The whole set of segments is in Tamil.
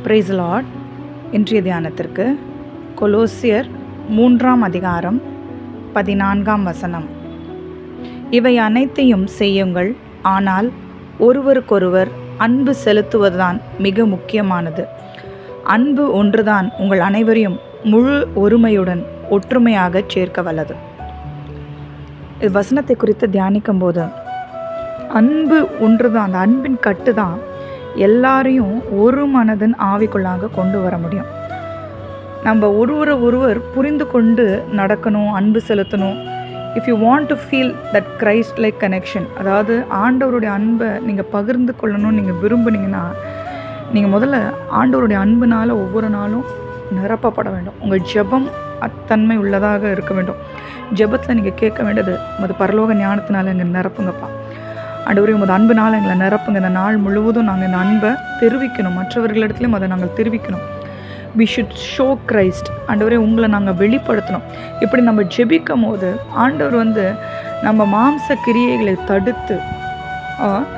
Price Lord. இன்றைய தியானத்திற்கு கொலோசியர் 3ஆம் அதிகாரம் 14ஆம் வசனம். இவை அனைத்தையும் செய்யுங்கள், ஆனால் ஒருவருக்கொருவர் அன்பு செலுத்துவதுதான் மிக முக்கியமானது. அன்பு ஒன்றுதான் உங்கள் அனைவரையும் முழு ஒருமையுடன் ஒற்றுமையாக சேர்க்க வல்லது. இது வசனத்தை குறித்து தியானிக்கும் போது அன்பு ஒன்றுதான், அந்த அன்பின் கட்டு தான் எல்லாரையும் ஒரு மனதின் ஆவிக்குள்ளாக கொண்டு வர முடியும். நம்ம ஒருவர் புரிந்து கொண்டு நடக்கணும், அன்பு செலுத்தணும். If you want to feel that Christ like connection, அதாவது ஆண்டவருடைய அன்பை நீங்கள் பகிர்ந்து கொள்ளணும்னு நீங்கள் விரும்புனீங்கன்னா, நீங்கள் முதல்ல ஆண்டவருடைய அன்புனால் ஒவ்வொரு நாளும் நிரப்பப்பட வேண்டும். உங்கள் ஜெபம் அத்தன்மை உள்ளதாக இருக்க வேண்டும். ஜெபத்தில் நீங்கள் கேட்க வேண்டியது, அது பரலோக ஞானத்தினால எங்கள் நிரப்புங்கப்பா. ஆண்டவரே, உமது அன்புனால் எங்களை நிரப்புங்க. இந்த நாள் முழுவதும் நாங்கள் இந்த அன்பை தெரிவிக்கணும், மற்றவர்களிடத்துலையும் அதை நாங்கள் தெரிவிக்கணும். We should show Christ. ஆண்டவரே, உங்களை நாங்கள் வெளிப்படுத்தணும். இப்படி நம்ம ஜெபிக்கும் போது ஆண்டவர் நம்ம மாம்ச கிரியைகளை தடுத்து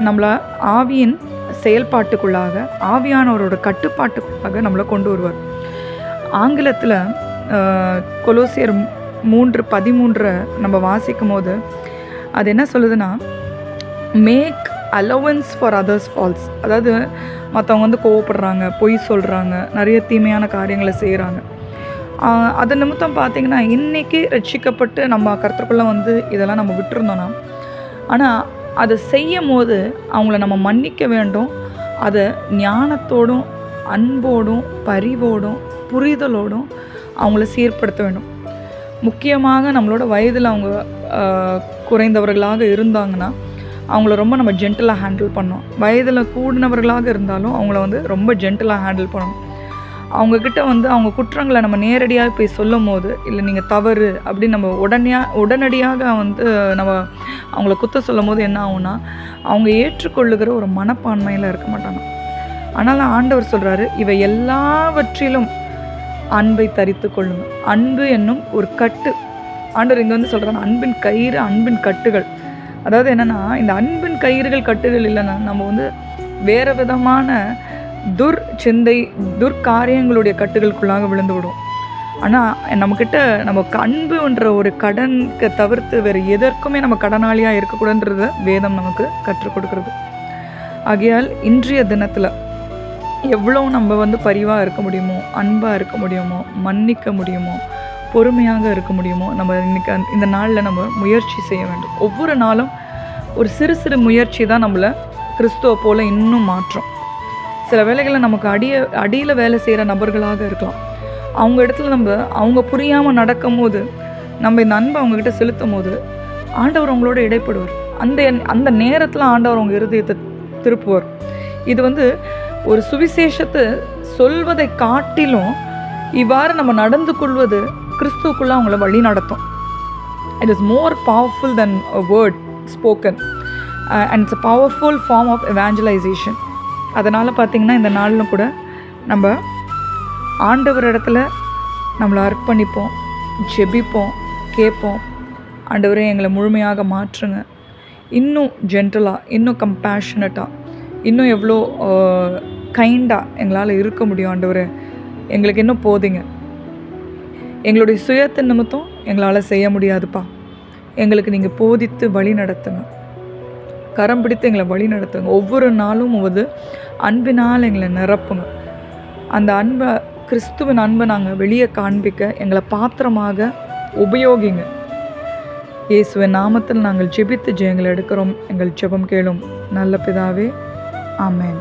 நம்மளை ஆவியின் செயல்பாட்டுக்குள்ளாக, ஆவியானவரோட கட்டுப்பாட்டுக்குள்ளாக நம்மளை கொண்டு வருவார். ஆங்கிலத்தில் கொலோசியர் 3:13 நம்ம வாசிக்கும் போது அது என்ன சொல்லுதுன்னா, make allowance for others faults. அதாவது மற்றவங்க கோவப்படுறாங்க, பொய் சொல்கிறாங்க, நிறைய தீமையான காரியங்களை செய்கிறாங்க. அது நிமித்தம் பார்த்திங்கன்னா, இன்றைக்கி ரட்சிக்கப்பட்டு நம்ம கர்த்தருக்குள்ளே இதெல்லாம் நம்ம விட்டுருந்தோன்னா, ஆனால் அதை செய்யும் போது அவங்கள நம்ம மன்னிக்க வேண்டும். அதை ஞானத்தோடும் அன்போடும் பரிவோடும் புரிதலோடும் அவங்கள சீர்படுத்த வேண்டும். முக்கியமாக நம்மளோட வயதில் அவங்க குறைந்தவர்களாக இருந்தாங்கன்னா அவங்கள ரொம்ப நம்ம ஜென்டிலாக ஹேண்டில் பண்ணணும். வயதில் கூடினவர்களாக இருந்தாலும் அவங்கள ரொம்ப ஜென்டிலாக ஹேண்டில் பண்ணணும். அவங்கக்கிட்ட அவங்க குற்றங்களை நம்ம நேரடியாக போய் சொல்லும் போது, இல்லை நீங்கள் தவறு அப்படின்னு நம்ம உடனடியாக நம்ம அவங்கள குத்த சொல்லும் போது என்ன ஆகும்னா, அவங்க ஏற்றுக்கொள்ளுகிற ஒரு மனப்பான்மையில் இருக்க மாட்டாங்க. ஆனால் ஆண்டவர் சொல்கிறாரு, இவை எல்லாவற்றிலும் அன்பை தரித்து கொள்ளுங்க. அன்பு என்னும் ஒரு கட்டு. ஆண்டவர் இங்கே சொல்கிறாங்க, அன்பின் கயிறு, அன்பின் கட்டுகள். அதாவது என்னென்னா, இந்த அன்பின் கயிறுகள் கட்டுகள் இல்லைன்னா நம்ம வேறு விதமான துர்ச்சிந்தை துர்காரியங்களுடைய கட்டுகளுக்குள்ளாக விழுந்து விடும். ஆனால் நம்மக்கிட்ட நமக்கு அன்புன்ற ஒரு கடனுக்கு தவிர்த்து வேறு எதற்குமே நம்ம கடனாளியாக இருக்கக்கூடாதுன்றத வேதம் நமக்கு கற்றுக் கொடுக்குறது. ஆகையால் இன்றைய தினத்தில் எவ்வளோ நம்ம பரிவாக இருக்க முடியுமோ, அன்பாக இருக்க முடியுமோ, மன்னிக்க முடியுமோ, பொறுமையாக இருக்க முடியுமோ, நம்ம இன்றைக்கி இந்த நாளில் நம்ம முயற்சி செய்ய வேண்டும். ஒவ்வொரு நாளும் ஒரு சிறு சிறு முயற்சி தான் நம்மளை கிறிஸ்துவ போல் இன்னும் மாற்றும். சில வேளைகளில் நமக்கு அடியில் வேலை செய்கிற நபர்களாக இருக்கலாம். அவங்க இடத்துல அவங்க புரியாமல் நடக்கும் போது நம்ம இந்த அன்பை அவங்கக்கிட்ட செலுத்தும் போது ஆண்டவர் அவங்களோட இடைப்படுவார். அந்த நேரத்தில் ஆண்டவர் அவங்க இருதயத்தை திருப்புவார். இது ஒரு சுவிசேஷத்தை சொல்வதை காட்டிலும் இவ்வாறு நம்ம நடந்து கொள்வது கிறிஸ்துவுக்குள்ளே அவங்கள வழி நடத்தும். It is more powerful than a word spoken and it's a powerful form of evangelisation. அதனால் பார்த்திங்கன்னா, இந்த நாளில் கூட நம்ம ஆண்டவர் இடத்துல நம்மளை அர்ப்பணிப்போம், ஜெபிப்போம், கேட்போம். ஆண்டவரே, எங்களை முழுமையாக மாற்றுங்க. இன்னும் ஜென்டலாக, இன்னும் கம்பேஷனட்டாக, இன்னும் எவ்வளோ கைண்டாக எங்களால் இருக்க முடியும். ஆண்டவரே, எங்களுக்கு இன்னும் போதுங்க. எங்களுடைய சுயத்தின் நிமித்தம் எங்களால் செய்ய முடியாதுப்பா. எங்களுக்கு நீங்கள் போதித்து வழி நடத்துங்க, கரம் பிடித்து எங்களை வழி நடத்துங்க. ஒவ்வொரு நாளும் அன்பினால் எங்களை நிரப்புங்க. அந்த அன்பை, கிறிஸ்துவின் அன்பை நாங்கள் வெளியே காண்பிக்க எங்களை பாத்திரமாக உபயோகிங்க. இயேசுவின் நாமத்தில் நாங்கள் ஜெபித்து ஜெயங்களை எடுக்கிறோம். எங்கள் ஜெபம் கேளும் நல்ல பிதாவே. ஆமென்.